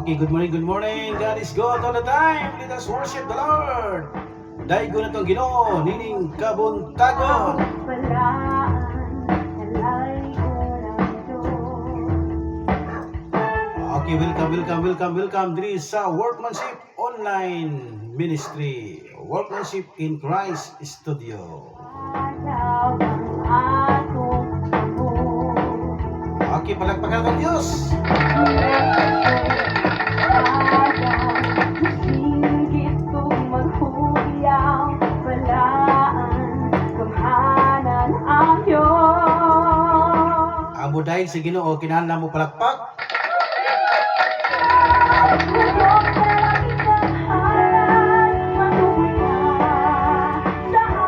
Okay, good morning, good morning. God is good all the time. Let us worship the Lord. Daigo na itong Ginoo, nining kabuntagon. Okay, welcome diri sa Workmanship Online Ministry. Workmanship in Christ Studio. Okay, palagpakan ng Diyos. Amo dahil sa Ginoo kinahanglan mo palakpak.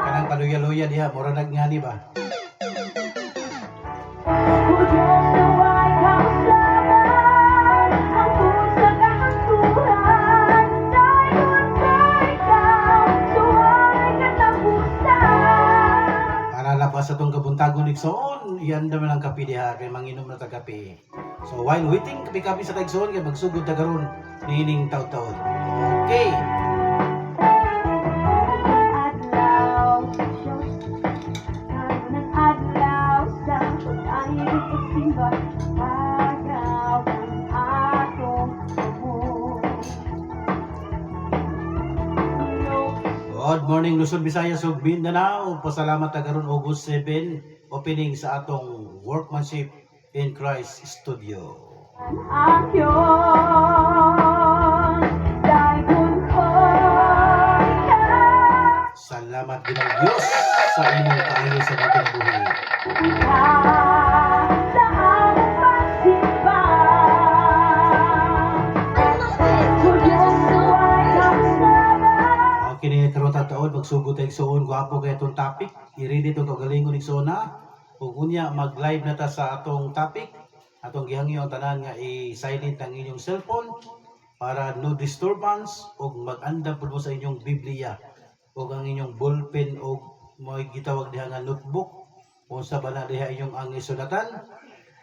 Kanang paluya-luya diha, mura nagngani ba? Sa itong kabuntagon igsoon, iyan naman ang kape diha kay manginom na tagapi. So while waiting kape sa tagsoon kay magsugod ta karon nining taw-taon. Okay. Good morning Luzon, Visayas ug Mindanao. Pasalamat ta karon August 7 opening sa atong Workmanship in Christ Studio. Salamat ginang Dios sa imong kaayo sa mga kinabuhi. Kini karon taon magsugod tay igsoon gwapo kay atong topic. I-ready to kagalingon igsoon na. Ug unya mag-live na ta sa atong topic. Atong gihangyo tanan nga i-silent ang inyong cellphone para no disturbance ug mag-andam pud mo sa inyong Biblia ug ang inyong ballpen ug may gitawag diha nga notebook unsa ba na diha inyong ang isulatan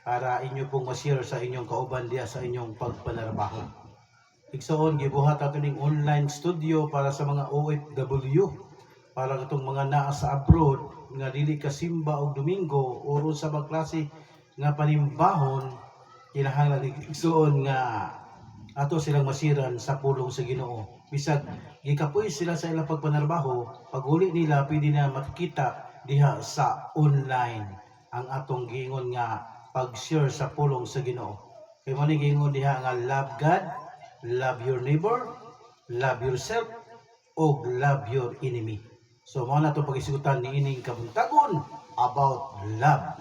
para inyo pong ma-share sa inyong kauban diha sa inyong pagpanarbaho. Igsoon gibuhat ato ning online studio para sa mga OFW, para katong mga naa sa abroad nga dili kasimba og Domingo o sa mga klase nga panimbahon, kinahanglan igsoon nga ato silang masiran sa pulong sa Ginoo. Bisag gikapoy sila sa ilang pagpanarbaho, pag-uli nila pwede na makikita diha sa online ang atong giingon nga pag-share sa pulong sa Ginoo. Kay mo ni giingon diha nga love God, love your neighbor, love yourself, o love your enemy. So, mao na itong pag-isigutan ni ining kabuntagon about love.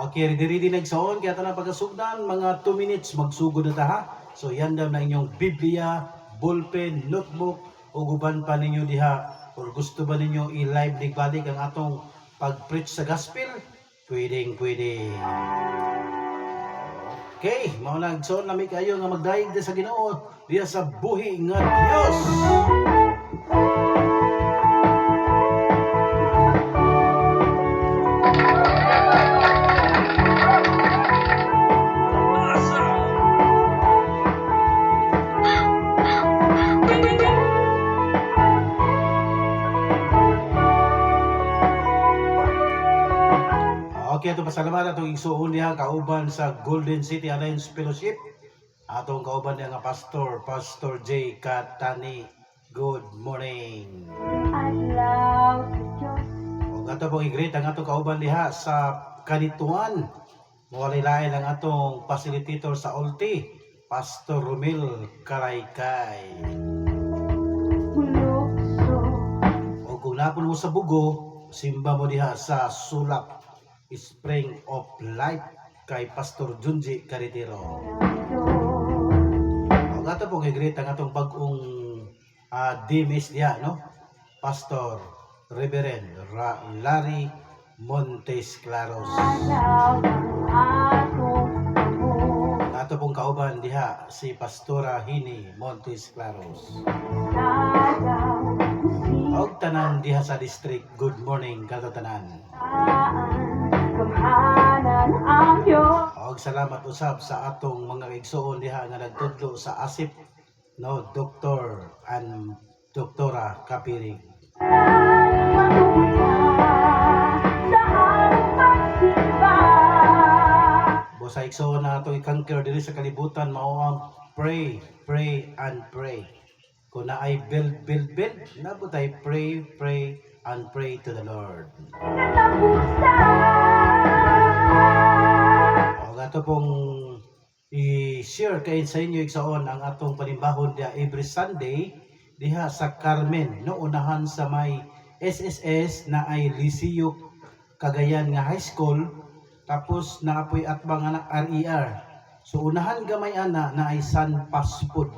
Okay, ready nagsoon, kaya ito na pagkasugdan, mga 2 minutes magsugod na ta ha. So, yan daw na inyong Biblia, ballpen, notebook, o guban pa ninyo diha. Or gusto ba ninyo i-live balik ang atong pag-preach sa gospel? Pwede. Okay, maunag so nami kayo nga magdaig sa Ginoo diya sa buhi nga Dios. Okay, ito pasalamat atong igsuon niya kauban sa Golden City Alliance Fellowship. Atong kauban niya nga Pastor J. Katani. Good morning. O ato pong i-greet ang atong kauban niya sa Kanituan. Mawalay lang atong facilitator sa Ulti, Pastor Romil Karaykay. O kung napon mo sa Bugo, simba mo diha sa Sulak Spring of Life kay Pastor Junji Caritero. O gato pong i-greet ang atong bagong DMS diya, no? Pastor Reverend Larry Montes Claros. Ato pong kauban diha si Pastora Hini Montes Claros. og tanan diha sa district. Good morning kato tanan. Og salamat usab sa atong mga igsoon diha nga nagtudlo sa ASIP, no, Dr. and Doktora Kapirig. Sa igsoon na atong i-conquer diri sa kalibutan mao ang pray, pray and pray. Kung na ay build, nabutay pray and pray to the Lord. O ato pong i-share kay sa inyo igsoon ang atong panimbahon diha every Sunday diha sa Carmen, no, unahan sa may SSS na ay Liceo Cagayan nga high school, tapos naapoy atbang anak RER. So unahan gamay ana na ay San Paspod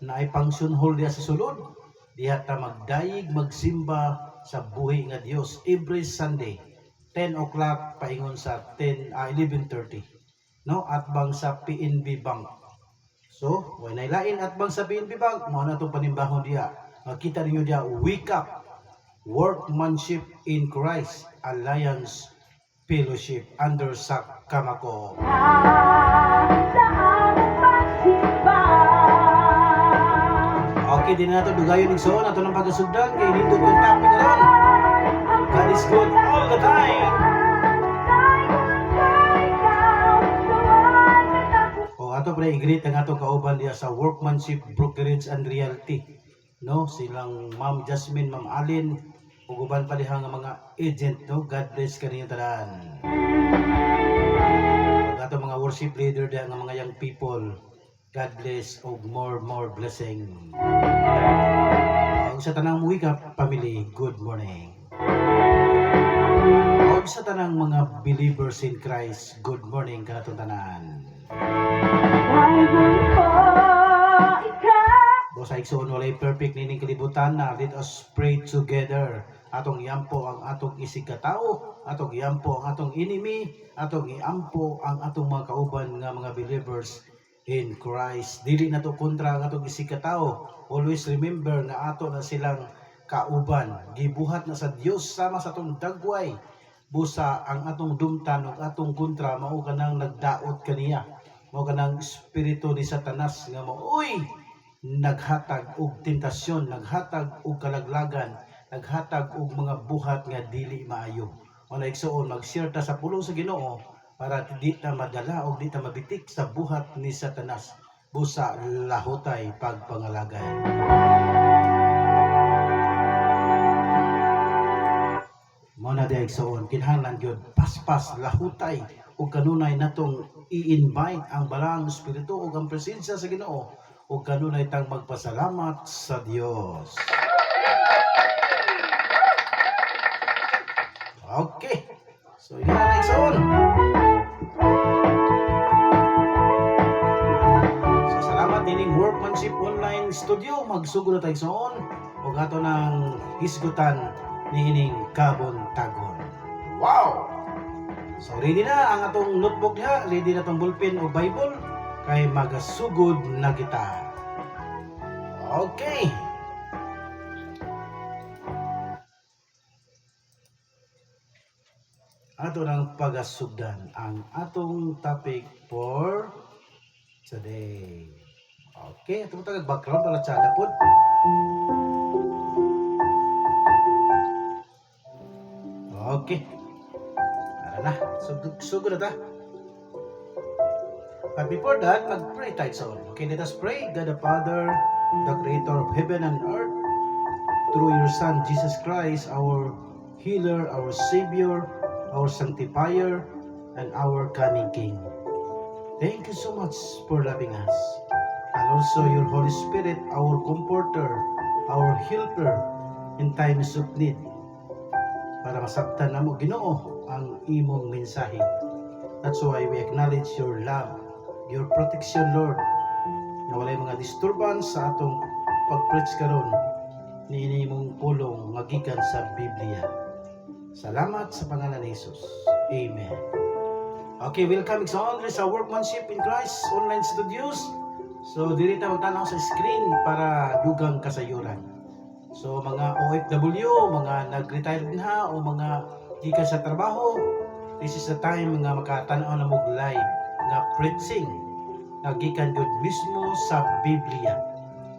na ay function hall diha sa sulod. Diha ta magdayig magsimba sa buhi nga Dios every Sunday 10 o'clock paingon sa 11:30, no, atbang sa PNB Bank. So when ay lain atbang sa PNB Bank mao na tong panimbahon diha. Makita ninyo diha, wake up, workmanship in Christ Alliance Fellowship under sa Kamako. Okay, din nato dugayon ng soon ato ng pagkasugdan kay nindot yung topic karon. God is good all the time. O ato pre i-greet ang atong kauban diya sa Workmanship Brokerage and Realty, no, silang Ma'am Jasmine, Ma'am Alin, ug uban pa diha nga mga agent, no. God bless kaninyo tanan. Ug ato mga worship leader diha nga mga young people, God bless ug more blessing. Ug sa tanang wake up family, good morning. Ug sa tanang mga believers in Christ, good morning kanatong tanan. Sa igsoon walay perfect nining kalibutan na, let us pray together. Atong iampo ang atong isigkatao, atong iampo ang atong enemy, atong iampo ang atong mga kauban nga mga believers in Christ. Dili na to kontra ang atong isigkatao. Always remember nga ato na silang kauban. Gibuhat na sa Dios sama sa atong dagway. Busa ang atong dumtan ug atong kontra mao kanang nagdaot kaniya. Mao kanang espiritu ni Satanas nga mo, naghatag og tentasyon, naghatag og kalaglagan, naghatag og mga buhat nga dili maayo. Wala igsoon mag-share ta sa pulong sa Ginoo para di ta madala og di ta mabitik sa buhat ni Satanas busa lahutay pagpangalagay. Mo na di igsoon kinahanglan gyud paspas lahutay ug kanunay natong i-invite ang balang espiritu ug ang presensya sa Ginoo ug kanunay tang magpasalamat sa Dios. Okay. So yan ang igsoon. So salamat dining Workmanship Online Studio. Magsugod na tayo igsoon ug ato nang hisgutan niining kabuntagon. Wow! So ready na ang atong notebook diha, ready na tong ballpen o Bible kay magasugod na kita. Okay. Ato nang pagasugdan ang atong topic for today. Okay, ito tagag background para sa dapod. Okay. Tara na, sugod na ta. But before that, mag-pray tayo sa all. Okay, let us pray. God the Father, the Creator of heaven and earth, through your Son, Jesus Christ, our healer, our Savior, our sanctifier, and our coming King. Thank you so much for loving us. And also your Holy Spirit, our comforter, our helper in times of need. Para masabtan na mo, Ginoo, ang imong mensahe. That's why we acknowledge your love, your protection, Lord, na walay mga disturbance sa atong pag-preach karon ni inimong pulong magikan sa Biblia. Salamat sa pangalan ni Jesus. Amen. Okay, welcome sa Workmanship in Christ Online Studios. So, dili ta magtanaw sa screen para dugang kasayuran. So mga OFW, mga nag-retire na o mga gikan sa trabaho, this is the time nga makatanaw na mog live nga preaching nga gikan gud mismo sa Biblia.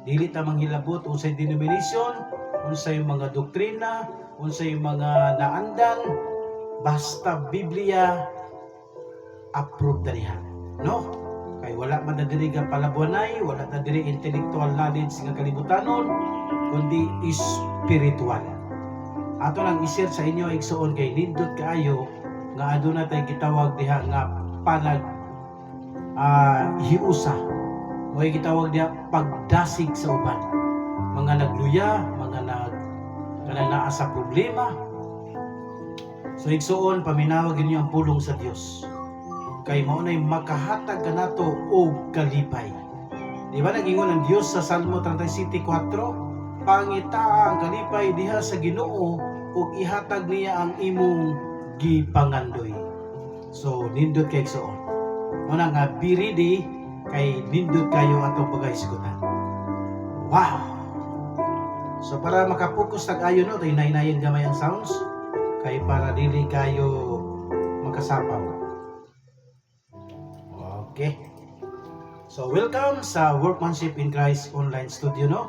Dili ta manghilabot unsay denomination, unsay mga doktrina, unsay mga naandan, basta Biblia approved na niya. No? Kay wala man na diri nga palabuanay, wala na diri intellectual knowledge nga kalibutanon, kundi spiritual. Ato lang i-share sa inyo igsuon kay nindot kaayo nga aduna tay gitawag diha nga panag hiusa. Mo'y gitawag diha pagdasig sa uban. Mga nagluya, mga naa sa problema. So igsuon paminawag ninyo ang pulong sa Dios. Kay mao nay makahatag kanato og kalipay. Di ba nagingon ang Dios sa Salmo 37:4, pangita ang kalipay diha sa Ginoo ug ihatag niya ang imong gipangandoy. So nindot kay igsuon. Muna nga be ready kay nindot kayo atong pagahisgutan. Wow. So para makapokus tag ayo no, tay nay-nayen gamay ang sounds kay para dili kayo makasapaw. Okay. So welcome sa Workmanship in Christ online studio no.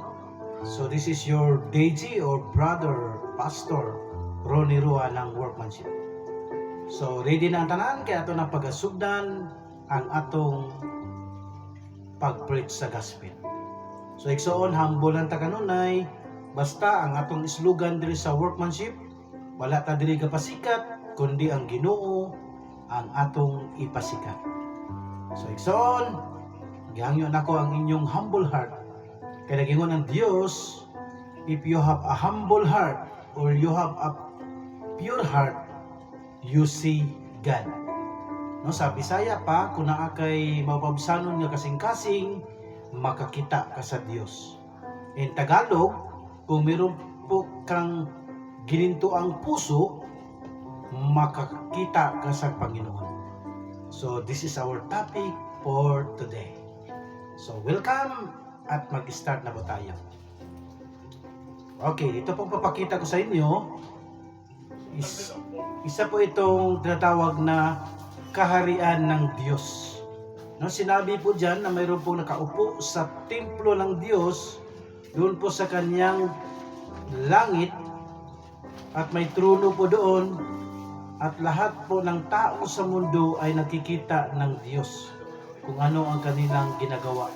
So this is your Deji or brother pastor Ronnie Rua ng Workmanship. So ready na ang tanan kay ato na pagasugdan ang atong pag-preach sa gospel. So igsoon humble lang ta kanunay, basta ang atong slogan diri sa Workmanship, wala ta diri gapasikat kundi ang Ginoo ang atong ipasikat. So igsoon, gihangyo nako ang inyong humble heart. Kaya nagingon ang Dios, if you have a humble heart or you have a pure heart, you see God. No, sa Bisaya pa, kung naa kay mapabsanon nga kasing-kasing, makakita ka sa Dios. In Tagalog, kung meron po kang gininto ang puso, makakita ka sa Panginoon. So this is our topic for today. So welcome at mag-start na po tayo. Okay, ito pong papakita ko sa inyo isa po itong tinatawag na kaharian ng Diyos. No, sinabi po diyan na mayroon pong nakaupo sa templo ng Diyos doon po sa kanyang langit at may trono po doon. At lahat po ng tao sa mundo ay nakikita ng Diyos kung ano ang kanilang ginagawa.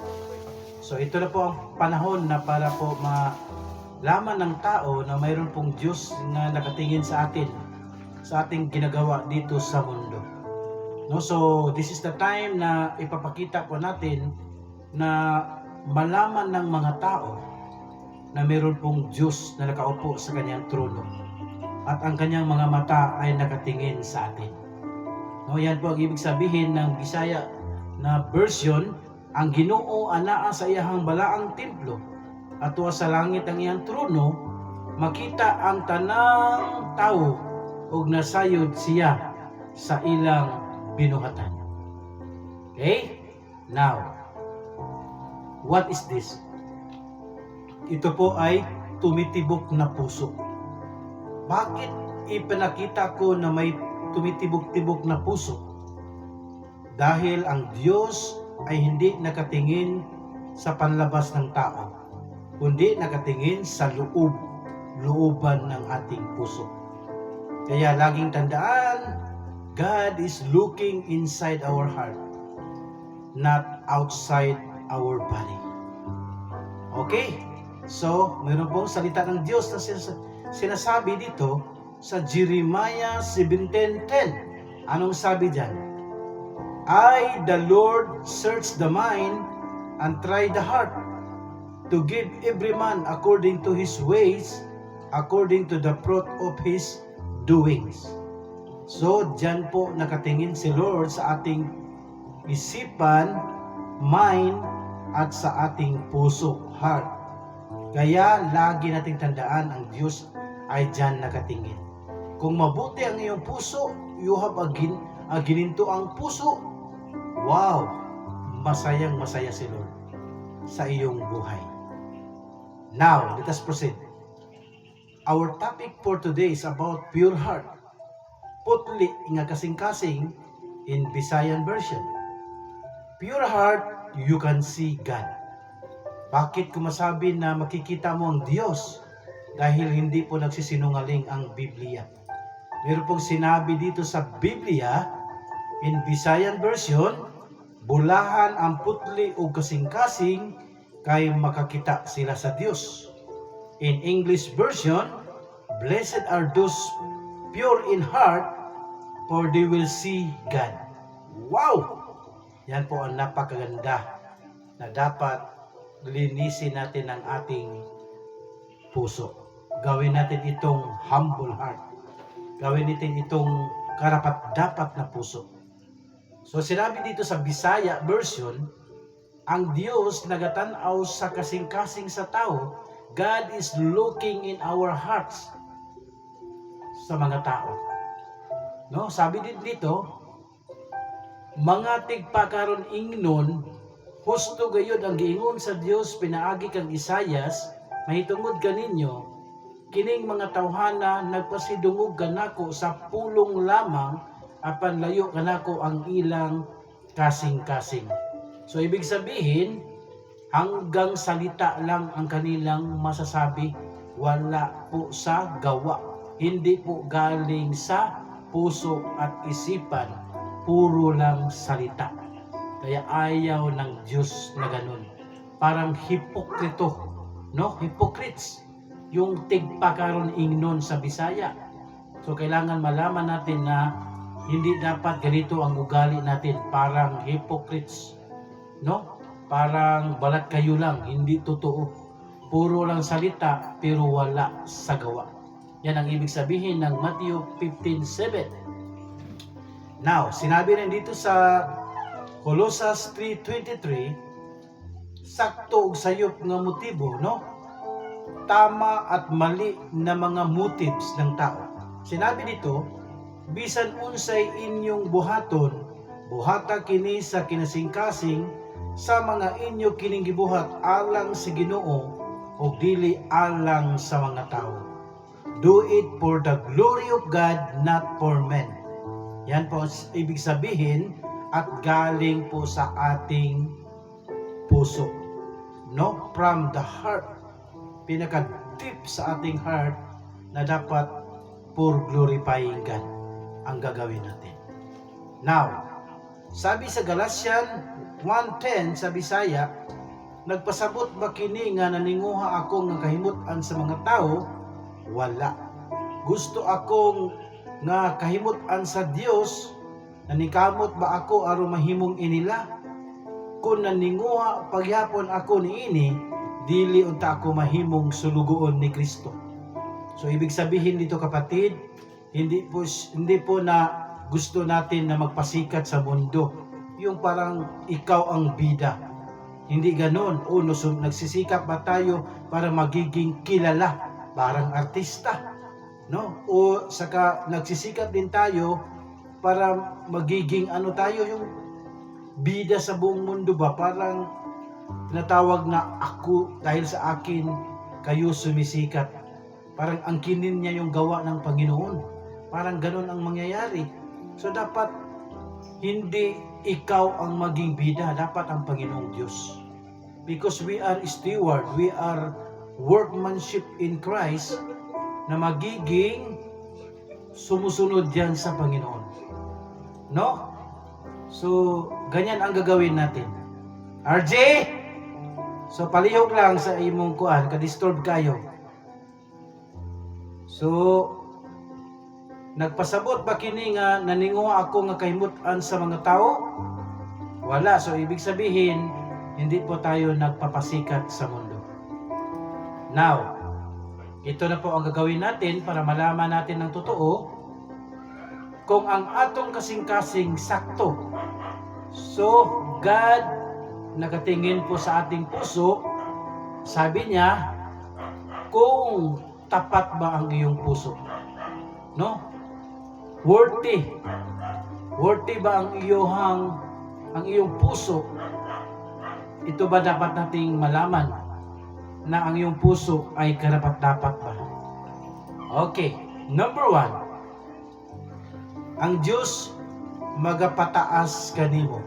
So ito na po ang panahon na para po malaman ng tao na mayroon pong Diyos na nakatingin sa atin, sa ating ginagawa dito sa mundo. No, so this is the time na ipapakita po natin na malaman ng mga tao na mayroon pong Diyos na nakaupo sa kanyang trono. At ang kanyang mga mata ay nakatingin sa atin. No, yan po ang ibig sabihin ng Bisaya na version, ang Ginoo anaa sa iyang balaang templo at tuwa sa langit ang iyang trono, makita ang tanang tao ug nasayod siya sa ilang binuhatan. Okay? Now, what is this? Ito po ay tumitibok na puso. Bakit ipinakita ko na may tumitibok-tibok na puso? Dahil ang Diyos ay hindi nakatingin sa panlabas ng tao, kundi nakatingin sa looban ng ating puso. Kaya laging tandaan, God is looking inside our heart, not outside our body. Okay? So, mayroon pong salita ng Diyos na sinasabi dito sa Jeremiah 17:10. Anong sabi diyan? I, the Lord, search the mind and try the heart, to give every man according to his ways, according to the fruit of his doings. So, diyan po nakatingin si Lord sa ating isipan, mind, at sa ating puso, heart. Kaya lagi nating tandaan ang Diyos ay diyan nakatingin. Kung mabuti ang iyong puso, you have a gininto ang puso, wow, masayang masaya si Lord sa iyong buhay. Now, let us proceed. Our topic for today is about pure heart. Putli nga kasing-kasing in Visayan version. Pure heart, you can see God. Bakit ko masabi na makikita mo ang Diyos? Dahil hindi po nagsisinungaling ang Biblia. Meron pong sinabi dito sa Biblia, in Visayan version, bulahan ang putli o kasing-kasing kay makakita sila sa Diyos. In English version, blessed are those pure in heart, for they will see God. Wow! Yan po ang napakaganda na dapat linisin natin ang ating puso. Gawin natin itong humble heart. Gawin natin itong karapat-dapat na puso. So sinabi dito sa Bisaya version, ang Diyos nagatanaw sa kasing-kasing sa tao. God is looking in our hearts sa mga tao. No, sabi din dito, mga tigpakaron ingnon, husto gayud ang giingon sa Dios pinaagi kang Isayas, mahitungod kaninyo, kining mga tawhana nagpasidungog kanako sa pulong lamang apan layo kanako ang ilang kasing-kasing. So ibig sabihin, hanggang salita lang ang kanilang masasabi, wala po sa gawa. Hindi po galing sa puso at isipan, puro lang salita. Kaya ayaw ng Diyos na ganun. Parang hipokrito, no? Hypocrites, yung tigpakaron ingnon sa Bisaya. So kailangan malaman natin na hindi dapat ganito ang ugali natin, parang hypocrites, no? Parang balat kayo lang, hindi totoo. Puro lang salita, pero wala sa gawa. Yan ang ibig sabihin ng Matthew 15:7. Now, sinabi rin dito sa Colossus 3:23, sakto og sayop nga motibo, no? Tama at mali na mga motives ng tao. Sinabi dito, bisan unsay inyong buhaton, buhata kini sa kinasing-kasing sa mga inyo kining gibuhat alang sa Ginoo o dili alang sa mga tao. Do it for the glory of God, not for men. Yan po ibig sabihin at galing po sa ating puso. No? From the heart. Pinaka-deep sa ating heart na dapat for glorifying God ang gagawin natin. Now, sabi sa Galatians 1:10 sa Bisaya, nagpasabot ba kini nga naninguha ako nga kahimut-an sa mga tao? Wala. Gusto akong nga kahimut-an sa Dios, nanikamot ba ako aron mahimong inila? Kung naninguha pagyapon ako niini, dili unta ako mahimong sulugoon ni Kristo. So ibig sabihin dito kapatid, hindi po na gusto natin na magpasikat sa mundo. Yung parang ikaw ang bida. Hindi ganon. O nagsisikap ba tayo para magiging kilala? Parang artista. No? O saka nagsisikap din tayo para magiging tayo yung bida sa buong mundo ba? Parang tinatawag na ako dahil sa akin kayo sumisikat. Parang angkinin niya yung gawa ng Panginoon. Parang ganon ang mangyayari. So dapat hindi ikaw ang maging bida, dapat ang Panginoong Diyos. Because we are steward, we are workmanship in Christ na magiging sumusunod yan sa Panginoon. No? So, ganyan ang gagawin natin. RJ! So, palihog lang sa imong kuan, ka-disturb kayo. So, nagpasabot ba kini nga naninguha ako nga kahimut-an sa mga tao? Wala. So ibig sabihin, hindi po tayo nagpapasikat sa mundo. Now, ito na po ang gagawin natin para malaman natin ng totoo kung ang atong kasing-kasing sakto. So, God nakatingin po sa ating puso, sabi niya, kung tapat ba ang iyong puso? No? Worthy ba ang iyong puso? Ito ba dapat nating malaman na ang iyong puso ay karapat-dapat ba? Okay, number 1. Ang Diyos magapataas kanimo.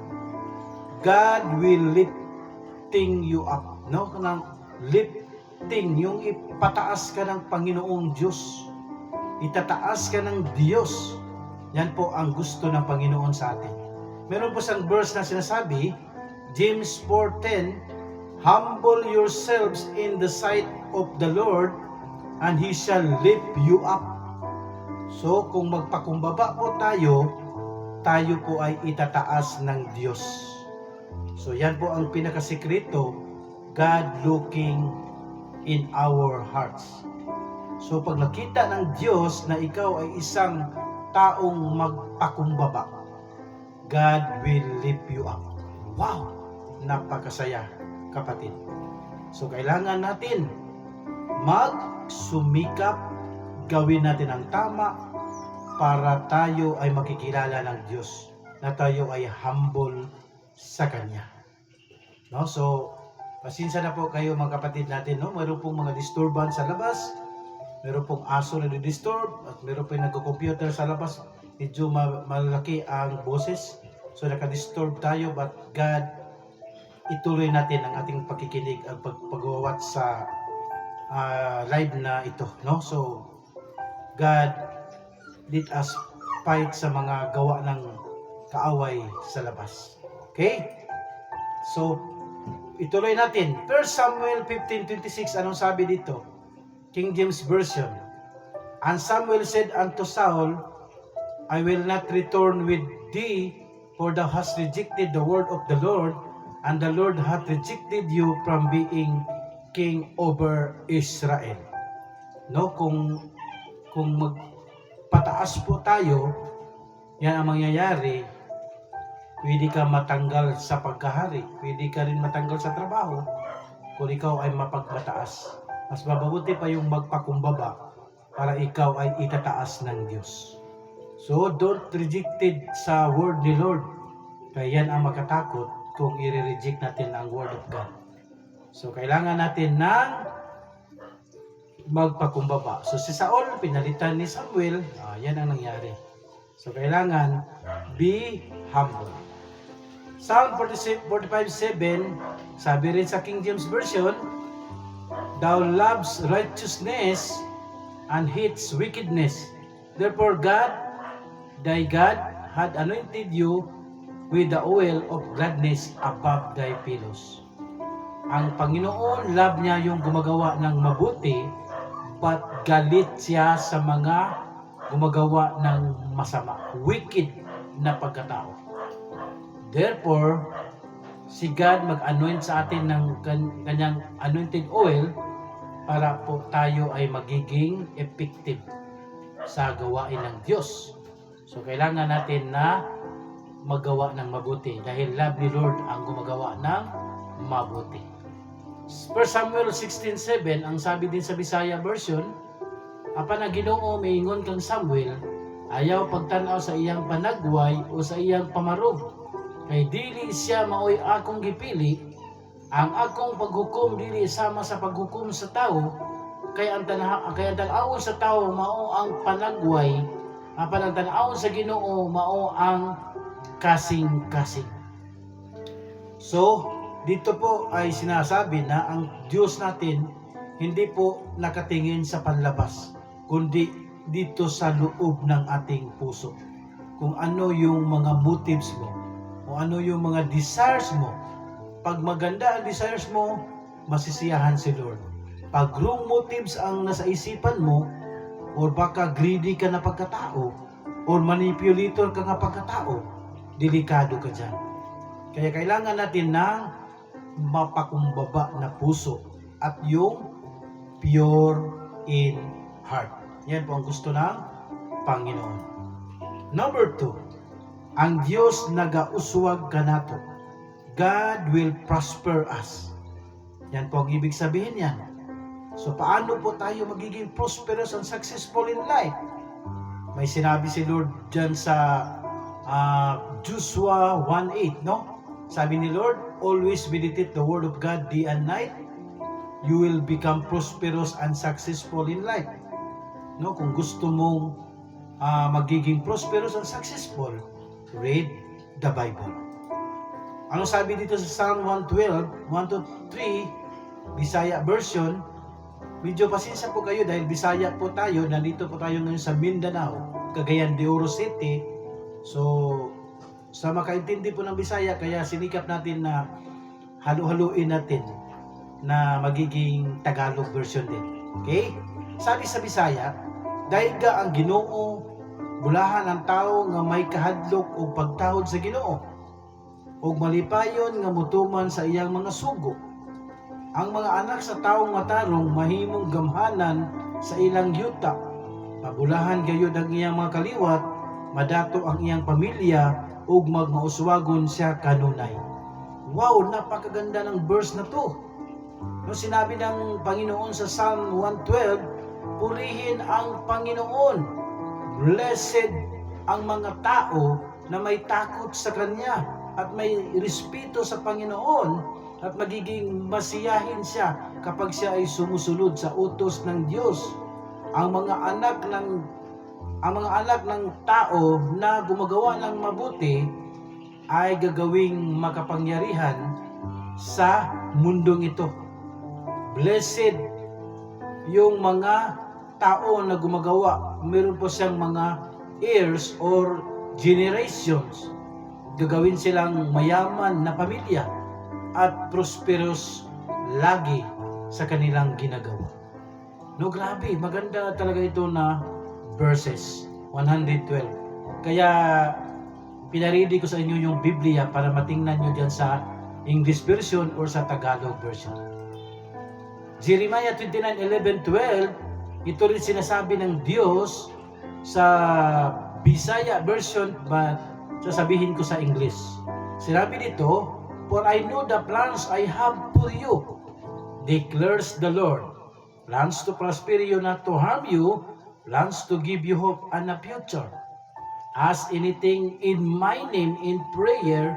God will lifting you up. No? Kanang lifting, yung ipataas ka ng Panginoong Diyos. Itataas ka ng Diyos. Yan po ang gusto ng Panginoon sa atin. Meron po isang verse na sinasabi, James 4:10, humble yourselves in the sight of the Lord, and He shall lift you up. So, kung magpakumbaba po tayo po ay itataas ng Diyos. So, yan po ang pinakasikreto, God looking in our hearts. So, pag nakita ng Diyos na ikaw ay isang taong magpakumbaba, God will lift you up. Wow! Napakasaya, kapatid. So, kailangan natin magsumikap, gawin natin ang tama para tayo ay makikilala ng Diyos, na tayo ay humble sa Kanya. No? So, pasensya na po kayo mga kapatid natin. No? Mayroon pong mga disturbance sa labas, mayroon pong aso na disturb, at mayroon pong nagko-computer sa labas. Medyo malaki ang boses, so nakadisturb tayo, but God, ituloy natin ang ating pakikinig at pag-watch sa live na ito, no? So God, let us fight sa mga gawa ng kaaway sa labas. Okay? So ituloy natin. 1 Samuel 15:26, anong sabi dito? King James Version. And Samuel said unto Saul, I will not return with thee, for thou hast rejected the word of the Lord, and the Lord hath rejected you from being king over Israel. No, kung magpataas po tayo, yan ang mangyayari. Pwede ka matanggal sa pagkahari, pwede ka rin matanggal sa trabaho kung ikaw ay mapagmataas. Mas mabuti pa yung magpakumbaba para ikaw ay itataas ng Diyos. So don't reject it sa word ni Lord, kaya yan ang makatakot kung i-reject natin ang word of God. So kailangan natin ng magpakumbaba. So si Saul, pinalitan ni Samuel, yan ang nangyari. So kailangan be humble. Psalm 45:7, sabi rin sa King James Version, thou loves righteousness and hates wickedness. Therefore God, thy God, had anointed you with the oil of gladness above thy pillows. Ang Panginoon, love niya yung gumagawa ng mabuti, but galit siya sa mga gumagawa ng masama, wicked na pagkatao. Therefore, si God mag-anoint sa atin ng kanyang anointed oil para po tayo ay magiging effective sa gawain ng Diyos. So, kailangan natin na magawa ng mabuti dahil love ni Lord ang gumagawa ng mabuti. 1 Samuel 16:7, ang sabi din sa Bisaya version, apan ang Ginoo miingon kang Samuel, ayaw pagtanaw sa iyang panagway o sa iyang pamarog, kay dili siya maoy akong gipili, ang akong paghukom dili sama sa paghukom sa tao, kay ang tan-awon sa tao mao ang panagway, apan ang tan-awon sa Ginoo mao ang kasing-kasing. So, dito po ay sinasabi na ang Diyos natin hindi po nakatingin sa panlabas, kundi dito sa loob ng ating puso. Kung ano yung mga motives mo, kung ano yung mga desires mo. Pag maganda ang desires mo, masisiyahan si Lord. Pag wrong motives ang nasa isipan mo, or baka greedy ka na pagkatao, or manipulator ka nga pagkatao, delikado ka dyan. Kaya kailangan natin ng mapakumbaba na puso at yung pure in heart. Yan po ang gusto ng Panginoon. Number 2, ang Diyos nagauswag kanato. God will prosper us. Yan po ang ibig sabihin yan. So paano po tayo magiging prosperous and successful in life? May sinabi si Lord dyan sa Joshua 1:8, no? Sabi ni Lord, always meditate the word of God day and night. You will become prosperous and successful in life. No, kung gusto mong magiging prosperous and successful, read the Bible. Ano sabi dito sa Psalm 112, 1 to 3, Bisaya version, medyo pasensya po kayo dahil Bisaya po tayo, nandito po tayo ngayon sa Mindanao, Cagayan de Oro City. So, sa makaintindi po ng Bisaya, kaya sinikap natin na halu-haluin natin na magiging Tagalog version din. Okay? Sabi sa Bisaya, daiga ang Ginoo, bulahan ang tao nga may kahadlok o pagtahod sa Ginoo, ug malipayon nga mutuman sa iyang mga sugo. Ang mga anak sa taong matarong mahimong gamhanan sa ilang yuta. Mabulahan gayud ang iyang mga kaliwat, madato ang iyang pamilya, ug magmauswagon siya kanunay. Wow, napakaganda ng verse na to. No, sinabi ng Panginoon sa Psalm 112, purihin ang Panginoon. Blessed ang mga tao na may takot sa Kanya at may respeto sa Panginoon, at magiging masiyahin siya kapag siya ay sumusunod sa utos ng Diyos. Ang mga anak ng tao na gumagawa ng mabuti ay gagawing makapangyarihan sa mundong ito. Blessed yung mga tao na gumagawa, meron po siyang mga heirs or generations. Gagawin silang mayaman na pamilya at prosperous lagi sa kanilang ginagawa. No, grabe, maganda talaga ito na verses 112. Kaya pinaredy ko sa inyo yung Biblia para matingnan nyo dyan sa English version or sa Tagalog version. Jeremiah 29:11-12, ito rin sinasabi ng Diyos sa Bisaya version, but sasabihin ko sa English. Sinabi dito, for I know the plans I have for you, declares the Lord. Plans to prosper you, not to harm you, plans to give you hope and a future. Ask anything in my name in prayer,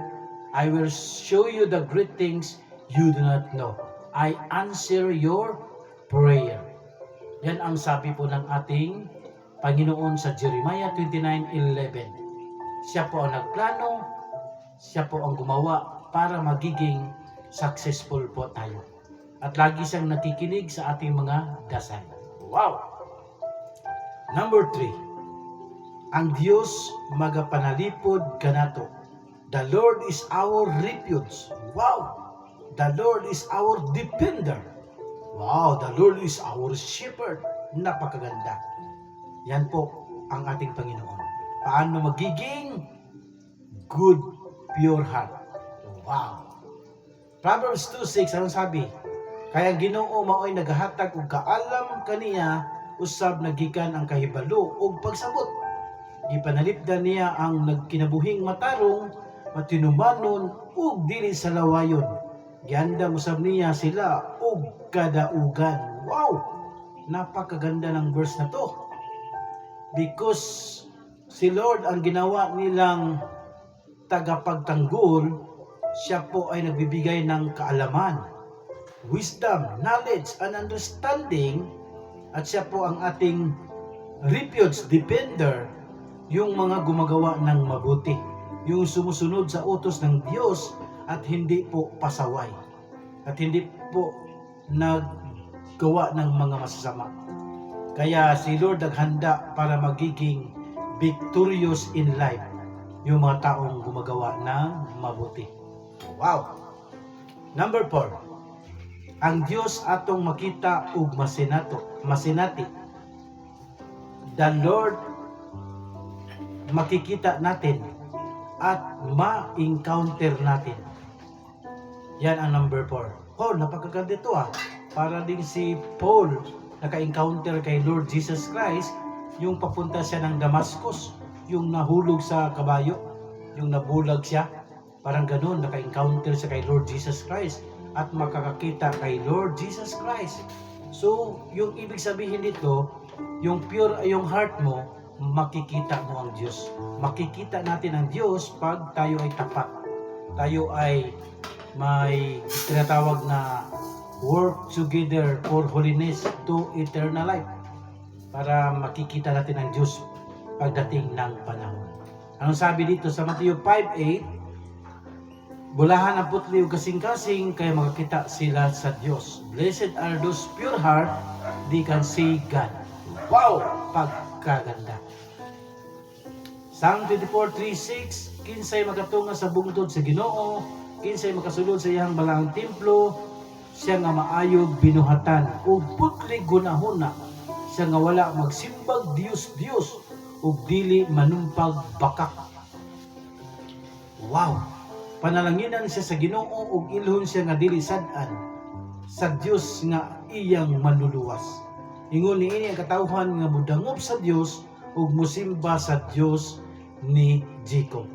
I will show you the great things you do not know. I answer your prayer. Yan ang sabi po ng ating Panginoon sa Jeremiah 29:11. Siya po ang nagplano, siya po ang gumawa para magiging successful po tayo. At lagi siyang nakikinig sa ating mga dasal. Wow! Number 3. Ang Diyos magapanalipod kanato. The Lord is our refuge. Wow! The Lord is our defender. Wow! The Lord is our shepherd. Napakaganda. Yan po ang ating Panginoon. Paano magiging good, pure heart. Wow! Proverbs 2:6, anong sabi? Kaya Ginoo maoy nagahatag og kaalam kaniya, usab nagikan ang kahibalo ug pagsabot. Ipanalipdan niya ang nagkinabuhing matarong, matinumanon ug dili sa lawayon. Gianda usab niya sila og kadaugan. Wow! Napakaganda ng verse na to. Because si Lord ang ginawa nilang tagapagtanggol, siya po ay nagbibigay ng kaalaman, wisdom, knowledge, and understanding, at siya po ang ating refuge, defender, yung mga gumagawa ng mabuti, yung sumusunod sa utos ng Diyos at hindi po pasaway, at hindi po naggawa ng mga masasama. Kaya si Lord naghanda para magiging victorious in life yung mga taong gumagawa ng mabuti. Wow! Number 4. Ang Diyos atong makita ug masinati. The Lord makikita natin at ma-encounter natin. Yan ang number 4. Paul, napakaganda ito Para din si Paul naka-encounter kay Lord Jesus Christ, yung papunta siya ng Damascus, yung nahulog sa kabayo, yung nabulag siya. Parang ganun, naka-encounter siya kay Lord Jesus Christ at makakakita kay Lord Jesus Christ. So, yung ibig sabihin dito, yung pure, yung heart mo, makikita mo ang Diyos. Makikita natin ang Diyos pag tayo ay tapat. Tayo ay may tinatawag na work together for holiness to eternal life. para makikita natin ang Diyos pagdating ng panahon. Anong sabi dito sa Matthew 5:8? Bulahan ang putli o kasing-kasing, kaya makakita sila sa Diyos. Blessed are those pure heart, they can see God. Wow! Pagkaganda. Psalm 24:3-6, kinsay makatunga sa bungtod sa Ginoo, kinsay makasulod sa iyang balaang templo, siya nga maayog binuhatan, ug putli gunahuna, siya nga wala magsimbag Dios, ug dili manumpag bakak. Wow! Panalanginan siya sa Ginoo, ug ilhon siya nga dili sad-an sa Dios nga iyang manluluwas. Ingon niini ang katawhan nga modangob sa Dios ug mosimba sa Dios ni Jacob.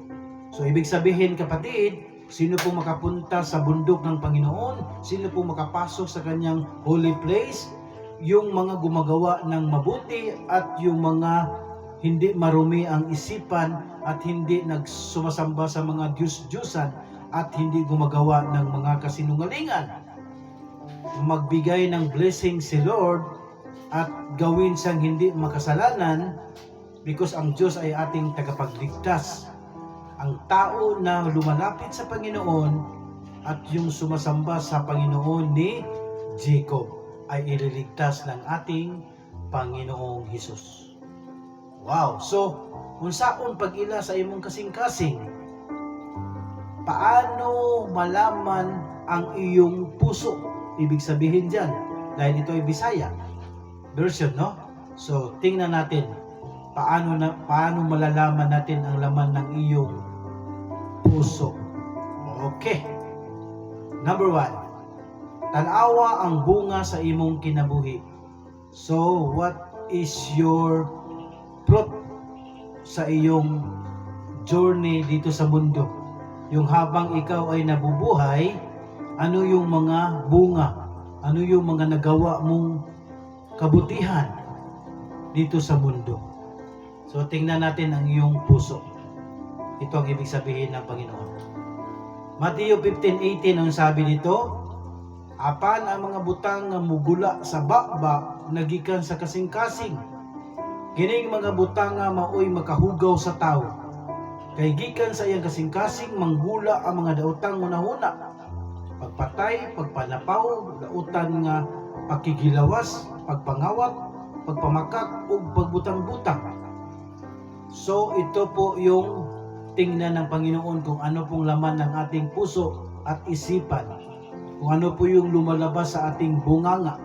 So ibig sabihin kapatid, sino pong makapunta sa bundok ng Panginoon, sino pong makapasok sa kanyang holy place, yung mga gumagawa ng mabuti at yung mga hindi marumi ang isipan at hindi nagsumasamba sa mga Diyos-Diyosan at hindi gumagawa ng mga kasinungalingan. Magbigay ng blessing si Lord at gawin siyang hindi makasalanan because ang Diyos ay ating tagapagligtas. Ang tao na lumalapit sa Panginoon at yung sumasamba sa Panginoon ni Jacob ay ililigtas ng ating Panginoong Hesus. Wow! So, unsaon pag-ila sa imong kasing-kasing? Paano malaman ang iyong puso? Ibig sabihin dyan, dahil ito ay Bisaya version, no? So, tingnan natin, paano malalaman natin ang laman ng iyong puso? Okay. Number 1, tanawa ang bunga sa imong kinabuhi. So, what is your fruit sa iyong journey dito sa mundo? Yung habang ikaw ay nabubuhay, ano yung mga bunga? Ano yung mga nagawa mong kabutihan dito sa mundo? So tingnan natin ang iyong puso. Ito ang ibig sabihin ng Panginoon. Matthew 15:18 ang sabi dito, apan ang mga butang nga mugula sa bakba nagikan sa kasing-kasing. Kining mga butang nga maoy makahugaw sa tao. Kay gikan sa iyang kasing-kasing manggula ang mga daotang una-una. Pagpatay, pagpanapaw, dautan nga pakigilawas, pagpangawat, pagpamakak ug pagbutang-butang. So ito po yung tingnan ng Panginoon kung ano pong laman ng ating puso at isipan. Kung ano po yung lumalabas sa ating bunganga.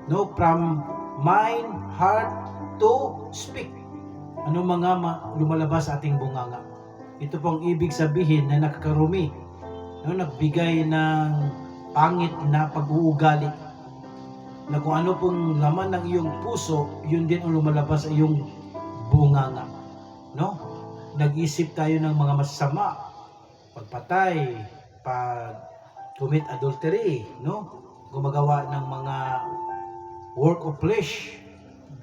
No, from mind, heart to speak. Ano mga lumalabas sa ating bunganga? Ito pong ibig sabihin na nakakarumi, no, nagbigay ng pangit na pag-uugali. Na kung ano pong laman ng iyong puso, yun din ang lumalabas sa iyong bunganga. No? Nag-isip tayo ng mga masama, pagpatay, pag-commit adultery, no? Gumagawa ng mga work of flesh,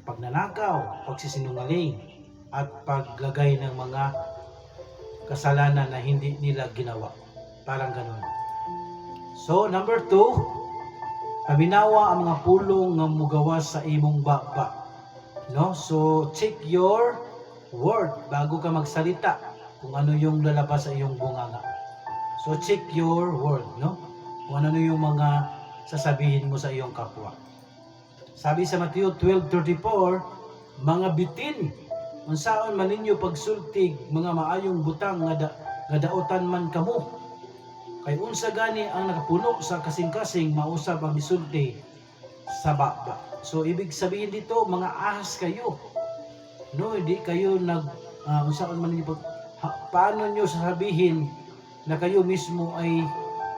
pagnanakaw, pagsisinungaling, at paglagay ng mga kasalanan na hindi nila ginawa. Parang ganun. So, number 2, paminawa ang mga pulong nga mugawas sa imong baba. No? So, check your word bago ka magsalita kung ano yung lalabas sa iyong bunganga. So, check your word, no? Kung ano yung mga sasabihin mo sa iyong kapwa. Sabi sa Matthew 12:34, mga bitin, unsaon man ninyo pagsultig, mga maayong butang nga daotan man kamo. Kay unsa gani ang nakapuno sa kasing-kasing mausab ang misulti sa baba. So ibig sabihin dito, mga ahas kayo. No, hindi kayo unsaon man ninyo paano nyo sasabihin na kayo mismo ay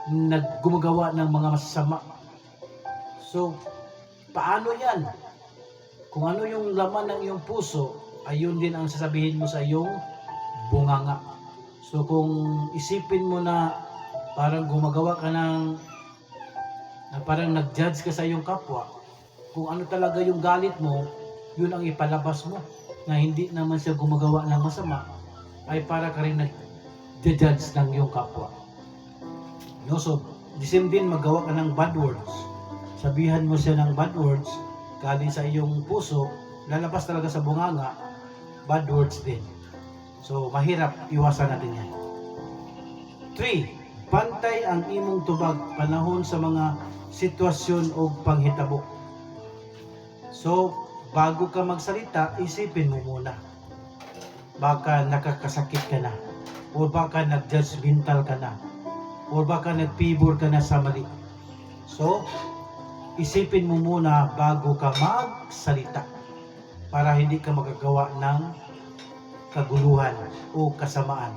naggumagawa ng mga masasama. So paano yan? Kung ano yung laman ng iyong puso, ayun din ang sasabihin mo sa iyong bunganga. So kung isipin mo na parang gumagawa ka na parang nag-judge ka sa iyong kapwa, kung ano talaga yung galit mo, yun ang ipalabas mo. Na hindi naman siya gumagawa ng masama, ay para ka rin nag-judge ng iyong kapwa. No? So, the same din magawa ka ng bad words. Sabihan mo siya ng bad words, galing sa iyong puso, lalabas talaga sa bunganga, bad words din. So, mahirap iwasan natin yan. 3. Pantay ang imong tubag panahon sa mga sitwasyon o panghitabo. So, bago ka magsalita, isipin mo muna. Baka nakakasakit ka na, o baka nag-judgmental ka na, o baka nag-pibor ka na sa mali. So, isipin mo muna bago ka magsalita para hindi ka magagawa ng kaguluhan o kasamaan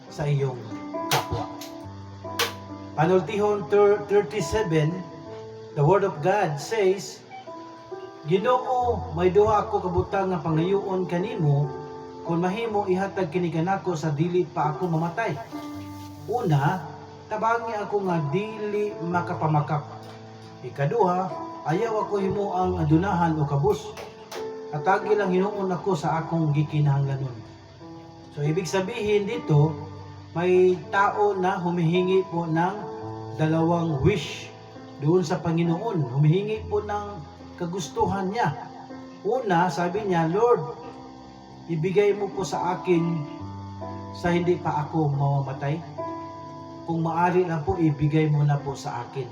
sa iyong kapwa. Panultihon 37, the Word of God says, Ginoo, may duha ako kabutang nga pangayoon kanimo, kung mahimo ihatag kini kanako sa dili pa ako mamatay. Una, tabangi ako nga dili makapamakap. Ikaduha, ayaw ako himo ang adunahan o kabus. Atagi lang hinuon ako sa akong gikinahanglanon. So, ibig sabihin dito, may tao na humihingi po ng dalawang wish doon sa Panginoon. Humihingi po ng kagustuhan niya. Una, sabi niya, Lord, ibigay mo po sa akin sa hindi pa ako mamamatay. Kung maaari lang po, ibigay mo na po sa akin.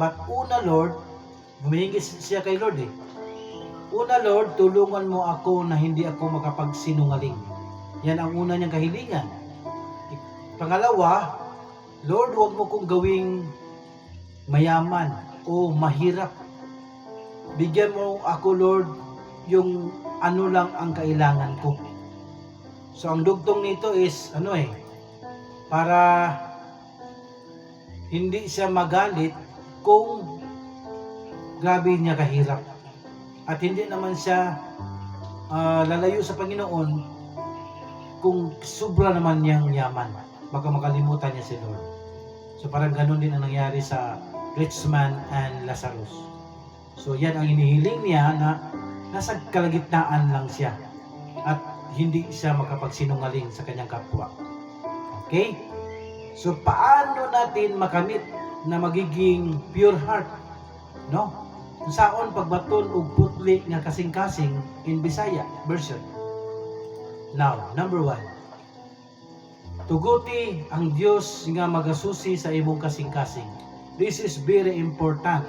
But una, Lord, humihingi siya kay Lord eh. Una, Lord, tulungan mo ako na hindi ako makapagsinungaling. Yan ang una niyang kahilingan. Pangalawa, Lord, huwag mo kong gawing mayaman o mahirap. Bigyan mo ako, Lord, yung ano lang ang kailangan ko. So, ang dugtong nito is, para hindi siya magalit kung grabe niya kahirap. At hindi naman siya lalayo sa Panginoon kung sobra naman niyang yaman. Baka makalimutan niya si Lord. So, parang ganun din ang nangyari sa rich man and Lazarus. So, yan ang inihiling niya na nasa kalagitnaan lang siya at hindi siya makapagsinungaling sa kanyang kapwa. Okay? So, paano natin makamit na magiging pure heart? No? Saon pagbaton og putli nga kasing-kasing in Bisaya version. Now, number 1. Tuguti ang Dios nga magasusi sa imong kasing-kasing. This is very important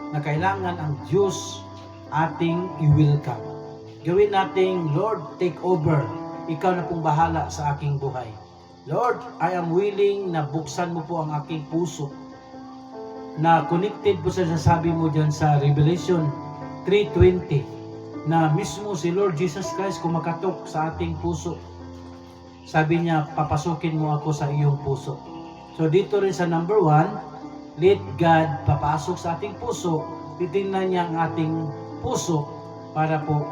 na kailangan ang Diyos ating i-welcome. Gawin nating, Lord, take over. Ikaw na pong bahala sa aking buhay. Lord, I am willing na buksan mo po ang aking puso. Na connected po sa sasabi mo dyan sa Revelation 3:20 na mismo si Lord Jesus Christ kumakatok sa ating puso. Sabi niya, papasukin mo ako sa iyong puso. So dito rin sa number 1, let God papasok sa ating puso, titingnan niya ang ating puso para po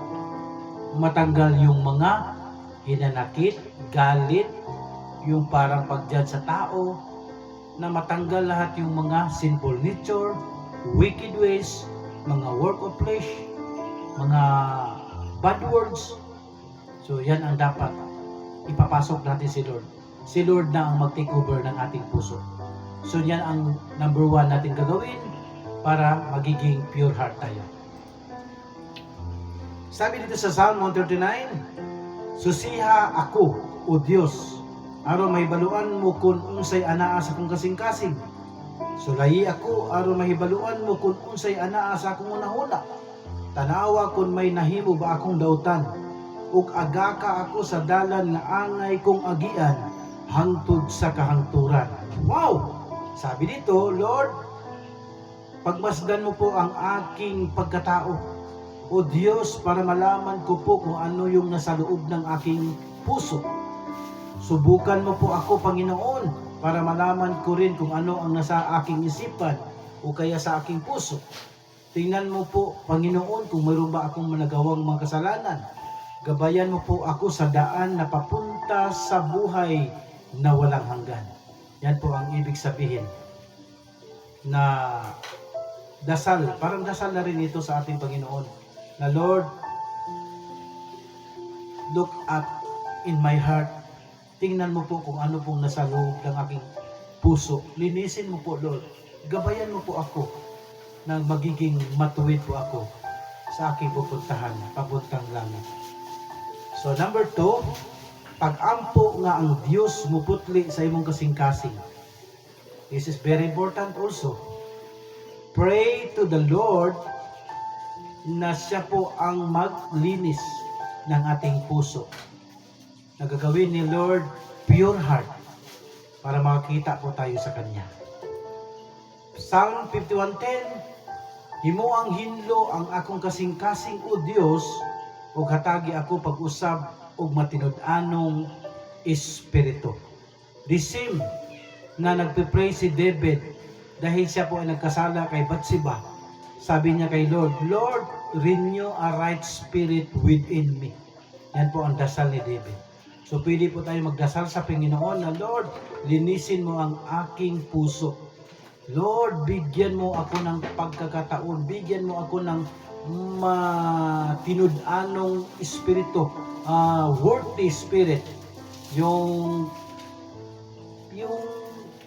matanggal yung mga hinanakit, galit, yung parang pag-judge sa tao, na matanggal lahat yung mga sinful nature, wicked ways, mga work of flesh, mga bad words. So yan ang dapat ipapasok natin si Lord. Si Lord na ang mag-take over ng ating puso. So yan ang number 1 natin gagawin para magiging pure heart tayo. Sabi dito sa Psalm 139, Susiha ako, O Diyos, aron mahibaluan mo kung unsay anaa sa akong kasing-kasing. Sulayi ako, aron mahibaluan mo kung unsay anaa sa akong unahuna. Tanawa kung may nahimo ba akong dautan, ug agaka ako sa dalan nga angay kong agian, hangtod sa kahangturan. Wow! Sabi dito, Lord, pagmasdan mo po ang aking pagkatao, O Diyos, para malaman ko po kung ano yung nasa loob ng aking puso. Subukan mo po ako, Panginoon, para malaman ko rin kung ano ang nasa aking isipan o kaya sa aking puso. Tingnan mo po, Panginoon, kung mayroon ba akong nagawang mga kasalanan. Gabayan mo po ako sa daan na papunta sa buhay na walang hanggan. Yan po ang ibig sabihin na dasal. Parang dasal na rin ito sa ating Panginoon. Na Lord, look at in my heart. Tingnan mo po kung ano pong nasa loob ng aking puso. Linisin mo po, Lord. Gabayan mo po ako na magiging matuwid po ako sa aking pupuntahan, papuntang langit. So number 2, pag-ampo nga ang Dios muputli sa imong kasing-kasing. This is very important also. Pray to the Lord na siya po ang maglinis ng ating puso. Nagagawin ni Lord pure heart para makakita po tayo sa Kanya. Psalm 51:10, himo ang hinlo ang akong kasing-kasing o Dios, ug hatagi ako pag-usab og matinud-anong espiritu. The same na nagpe-pray si David dahil siya po ay nagkasala kay Bathsheba. Sabi niya kay Lord, Lord, renew a right spirit within me. Yan po ang dasal ni David. So pwede po tayo magdasal sa Panginoon na, Lord, linisin mo ang aking puso. Lord, bigyan mo ako ng pagkakataon, bigyan mo ako ng matinud-anong espiritu, worthy spirit, yung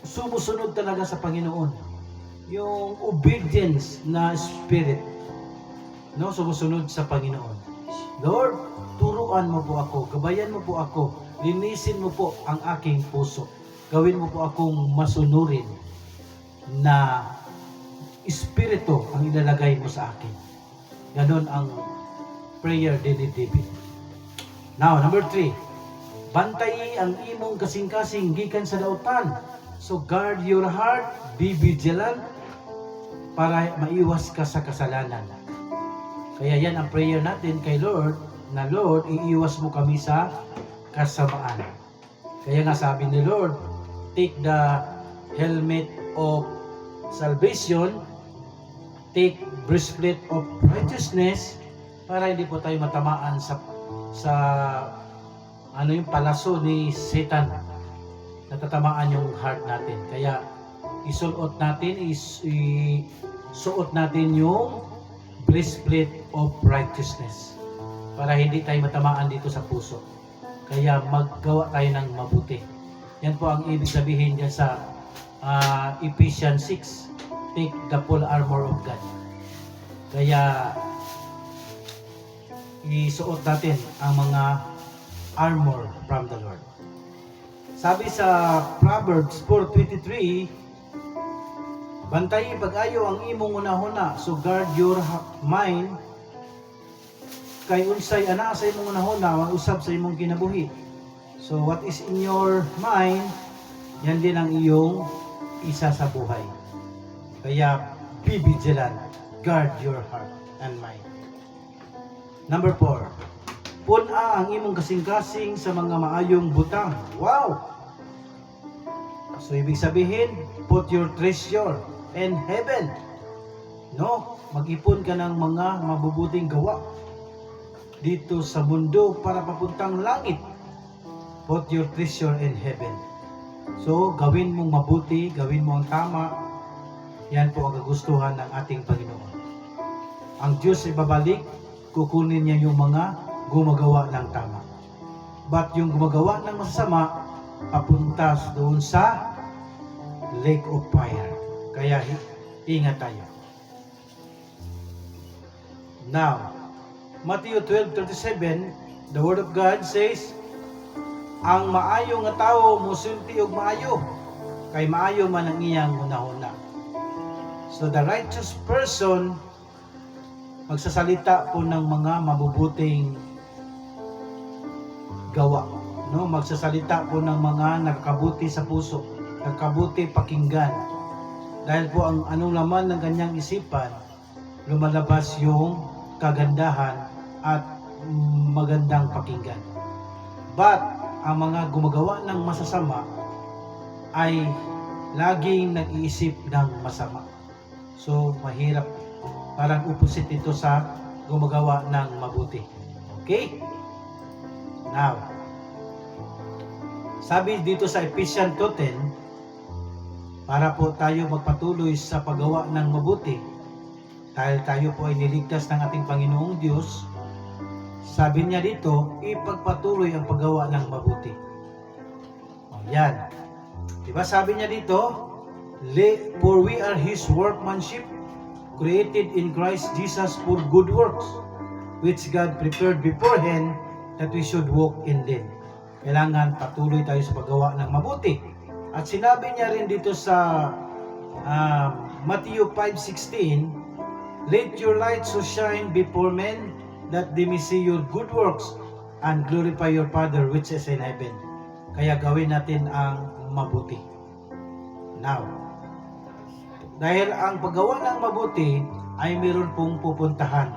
sumusunod talaga sa Panginoon, yung obedience na spirit, no, sumusunod sa Panginoon. Lord, turuan mo po ako, gabayan mo po ako, linisin mo po ang aking puso, gawin mo po akong masunurin na espiritu ang ilalagay mo sa akin. Ganon ang prayer din ni David. Now, number 3, bantayi ang imong kasing-kasing gikan sa dautan. So guard your heart, be vigilant, para maiwas ka sa kasalanan. Kaya yan ang prayer natin kay Lord, na Lord, iiwas mo kami sa kasamaan. Kaya nga sabi ni Lord, take the helmet of salvation, take breastplate of righteousness, para hindi po tayo matamaan sa yung palaso ni Satan, natatamaan yung heart natin. Kaya isuot natin yung breastplate of righteousness para hindi tayo matamaan dito sa puso. Kaya maggawa tayo ng mabuti. Yan po ang ibig sabihin dyan sa Ephesians 6, take the full armor of God. Kaya isuot natin ang mga armor from the Lord. Sabi sa Proverbs 4:23, bantayi pag-ayo ang imong unahuna, so guard your mind, kay unsay ana sa imong unahuna, usab sa imong kinabuhi. So what is in your mind, yan din ang iyong isa sa buhay. Kaya be vigilant, guard your heart and mind. Number 4, puna ang imong kasing-kasing sa mga maayong butang. Wow! So ibig sabihin, put your treasure in heaven. No, mag-ipon ka ng mga mabubuting gawa dito sa mundo para papuntang langit. Put your treasure in heaven. So, gawin mong mabuti, gawin mo ang tama. Yan po ang kagustuhan ng ating Panginoon. Ang Diyos ay babalik, kukunin niya yung mga gumagawa ng tama. But yung gumagawa ng masasama, papunta doon sa lake of fire. Kaya ingat tayo. Now, Matthew 12:37, the Word of God says, ang maayo nga tao musulti og maayo, kay maayo man ang iyang hunahuna. So the righteous person magsasalita po ng mga mabubuting gawa, no? Magsasalita po ng mga nagkabuti sa puso, nagkabuti pakinggan. Dahil po ang anong laman ng kanyang isipan, lumalabas yung kagandahan at magandang pakinggan. But ang mga gumagawa ng masasama ay laging nag-iisip ng masama. So, mahirap. Parang opposite ito sa gumagawa ng mabuti. Okay? Now, sabi dito sa Ephesians 2:10, para po tayo magpatuloy sa paggawa ng mabuti, dahil tayo po ay niligtas ng ating Panginoong Diyos, sabi niya dito, ipagpatuloy ang paggawa ng mabuti. O, yan. Diba sabi niya dito, for we are His workmanship, created in Christ Jesus for good works, which God prepared beforehand that we should walk in them. Kailangan patuloy tayo sa paggawa ng mabuti. At sinabi niya rin dito sa Matthew 5:16, "Let your light so shine before men, that they may see your good works and glorify your Father which is in heaven." Kaya gawin natin ang mabuti. Now, dahil ang paggawa ng mabuti ay meron pong pupuntahan,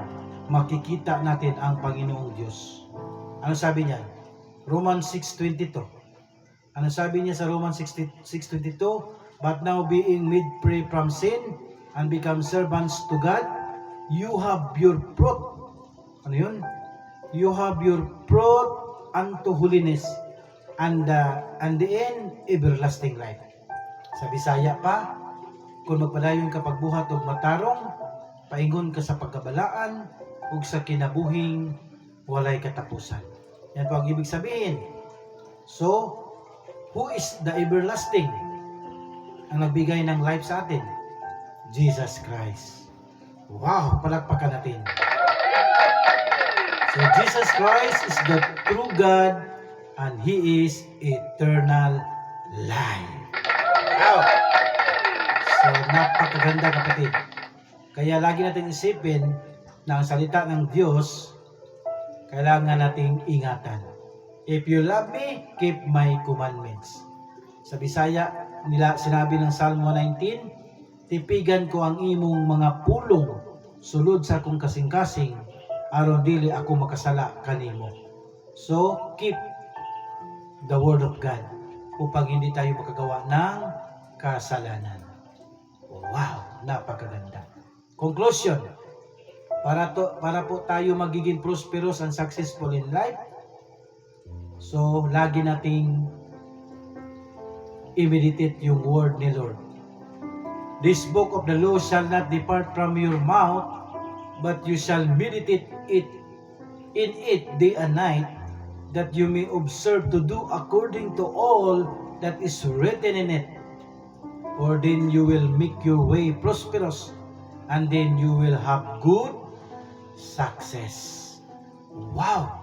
makikita natin ang Panginoong Diyos. Ano sabi niya? Romans 6:22. Ano sabi niya sa Romans 6:22? "But now being made free from sin and become servants to God, you have your fruit." Ano yun? "You have your fruit unto holiness, and the end, everlasting life." Sa Bisaya pa, kung magpadayon ka pagbuhat og matarong, paingon ka sa pagkabalaan, ug sa kinabuhing walay katapusan. Yan po ang ibig sabihin. So, who is the everlasting? Ang nagbigay ng life sa atin? Jesus Christ. Wow, palakpakan natin. So, Jesus Christ is the true God and He is eternal life. Wow! So, napakaganda kapatid. Kaya lagi natin isipin na ang salita ng Diyos, kailangan nating ingatan. "If you love me, keep my commandments." Sa Bisaya, nila sinabi ng Psalm 119, "Tipigan ko ang imong mga pulong, sulod sa akong kasing-kasing, aron dili ako makasala kanimo." So, keep the word of God upang hindi tayo makagawa ng kasalanan. Wow, napakaganda. Conclusion, para po tayo magiging prosperous and successful in life, so lagi nating i-meditate yung word ni Lord. "This book of the law shall not depart from your mouth, but you shall meditate in it day and night, that you may observe to do according to all that is written in it. For then you will make your way prosperous, and then you will have good success." Wow!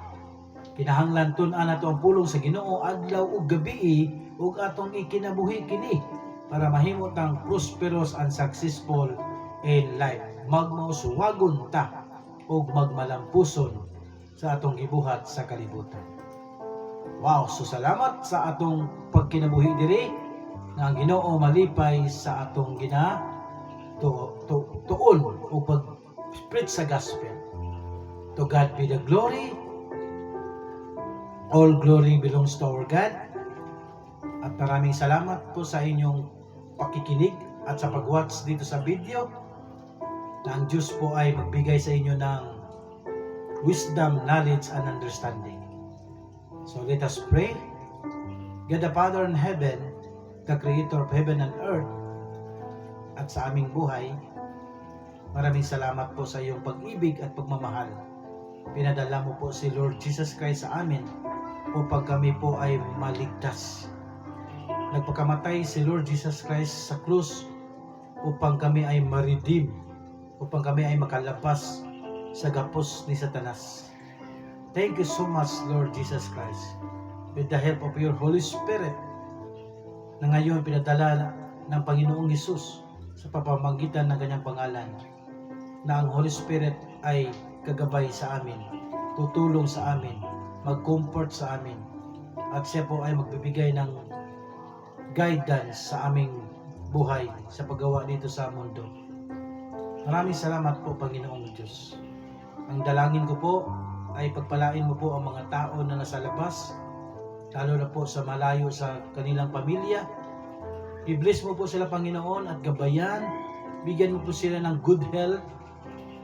Kinahanglan tun-an nato ang pulong sa Ginoo adlaw ug gabi ug atong ikinabuhi kini para mahimo tang prosperous and successful in life. Magmausuwagon ta ug magmalampuson sa atong gibuhat sa kalibutan. Wow! So salamat sa atong pagkinabuhi diri nga ang Ginoo malipay sa atong tuon o pag-spread sa gospel. To God be the glory. All glory belongs to our God. At maraming salamat po sa inyong pakikinig at sa pag-watch dito sa video. Na ang Diyos po ay magbigay sa inyo ng wisdom, knowledge, and understanding. So let us pray. God the Father in heaven, the Creator of heaven and earth, at sa aming buhay, maraming salamat po sa iyong pag-ibig at pagmamahal. Pinadala mo po si Lord Jesus Christ sa amin upang kami po ay maligtas. Nagpakamatay si Lord Jesus Christ sa krus upang kami ay ma-redeem, upang kami ay makalabas sa gapos ni Satanas. Thank you so much, Lord Jesus Christ. With the help of your Holy Spirit, na ngayon pinadala ng Panginoong Hesus sa pamamagitan ng kanyang pangalan, na ang Holy Spirit ay kagabay sa amin, tutulong sa amin, mag-comfort sa amin, at siya po ay magbibigay ng guidance sa aming buhay sa paggawa dito sa mundo. Maraming salamat po, Panginoong Diyos. Ang dalangin ko po ay pagpalain mo po ang mga tao na nasa labas, lalo na po sa malayo sa kanilang pamilya. I-bless mo po sila, Panginoon, at gabayan. Bigyan mo po sila ng good health,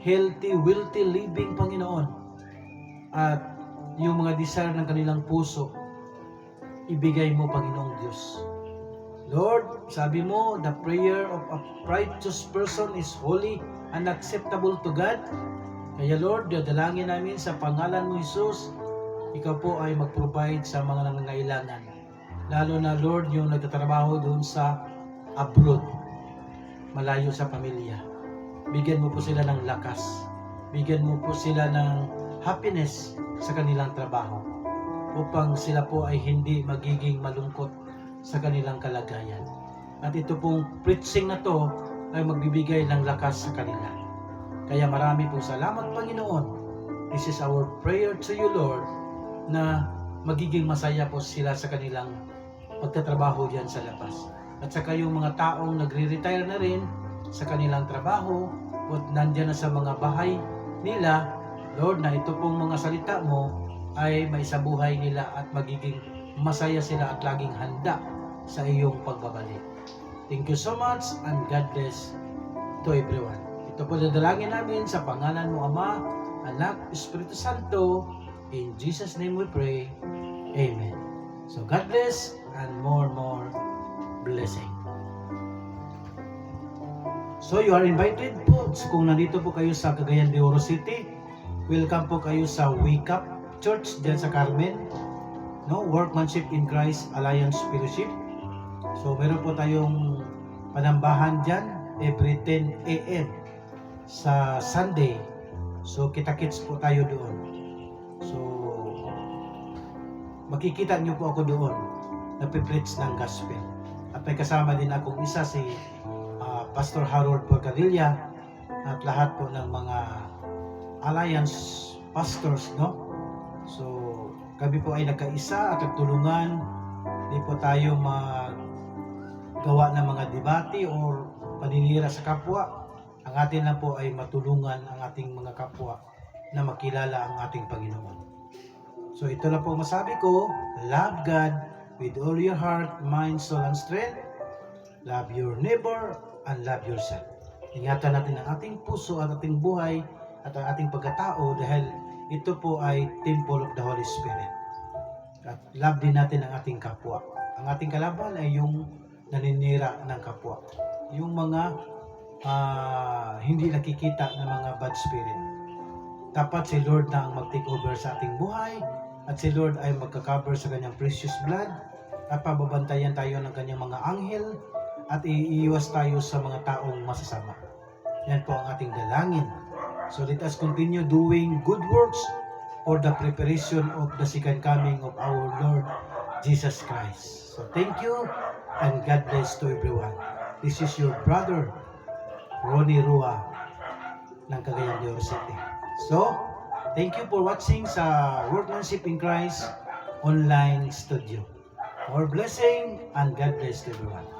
healthy, wealthy living, Panginoon. At yung mga desire ng kanilang puso, ibigay mo, Panginoong Diyos. Lord, sabi mo, the prayer of a righteous person is holy and acceptable to God. Kaya Lord, dadalangin namin sa pangalan mo, Jesus, ikaw po ay mag-provide sa mga nangangailangan. Lalo na, Lord, yung nagtatrabaho doon sa abroad, malayo sa pamilya. bigyan mo po sila ng lakas, bigyan mo po sila ng happiness sa kanilang trabaho upang sila po ay hindi magiging malungkot sa kanilang kalagayan. At ito pong preaching na to ay magbibigay ng lakas sa kanila. Kaya marami pong salamat, Panginoon. This is our prayer to you, Lord, na magiging masaya po sila sa kanilang pagtatrabaho diyan sa labas. At saka yung mga taong nagre-retire na rin sa kanilang trabaho at nandiyan na sa mga bahay nila, Lord, na ito pong mga salita mo ay maisabuhay nila at magiging masaya sila at laging handa sa iyong pagbabalik. Thank you so much and God bless to everyone. Ito po dadalangin namin sa pangalan mo, Ama, Anak, Espiritu Santo. In Jesus' name we pray. Amen. So God bless and more blessing. So you are invited po. So, kung nandito po kayo sa Cagayan de Oro City, welcome po kayo sa Wake Up Church diyan sa Carmen. No, Workmanship in Christ Alliance Fellowship. So meron po tayong panambahan diyan every 10 a.m. sa Sunday. So kita-kits po tayo doon. So makikita niyo po ako doon nagpe-preach ng gospel. At may kasama din akong isa si Pastor Harold Porcadilla at lahat po ng mga alliance pastors, no? So kami po ay nagkaisa at nagtulungan. Hindi po tayo magawa ng mga debate or paninira sa kapwa. Ang atin lang po ay matulungan ang ating mga kapwa na makilala ang ating Panginoon. So ito na po masabi ko, love God with all your heart, mind, soul, and strength. Love your neighbor and love yourself. Ingatan natin ang ating puso at ating buhay at ang ating pagkatao dahil ito po ay temple of the Holy Spirit. At love din natin ang ating kapwa. Ang ating kalaban ay yung naninira ng kapwa. Yung mga hindi nakikita ng mga bad spirit. Dapat si Lord na ang mag-take over sa ating buhay at si Lord ay magka-cover sa kanyang precious blood at pababantayan tayo ng kanyang mga anghel at iiwas tayo sa mga taong masasama. Yan po ang ating dalangin. So let us continue doing good works for the preparation of the second coming of our Lord Jesus Christ. So thank you and God bless to everyone. This is your brother Ronnie Rua ng Cagayan de Oro City. So, thank you for watching sa Workmanship in Christ online studio. More blessing and God bless to everyone.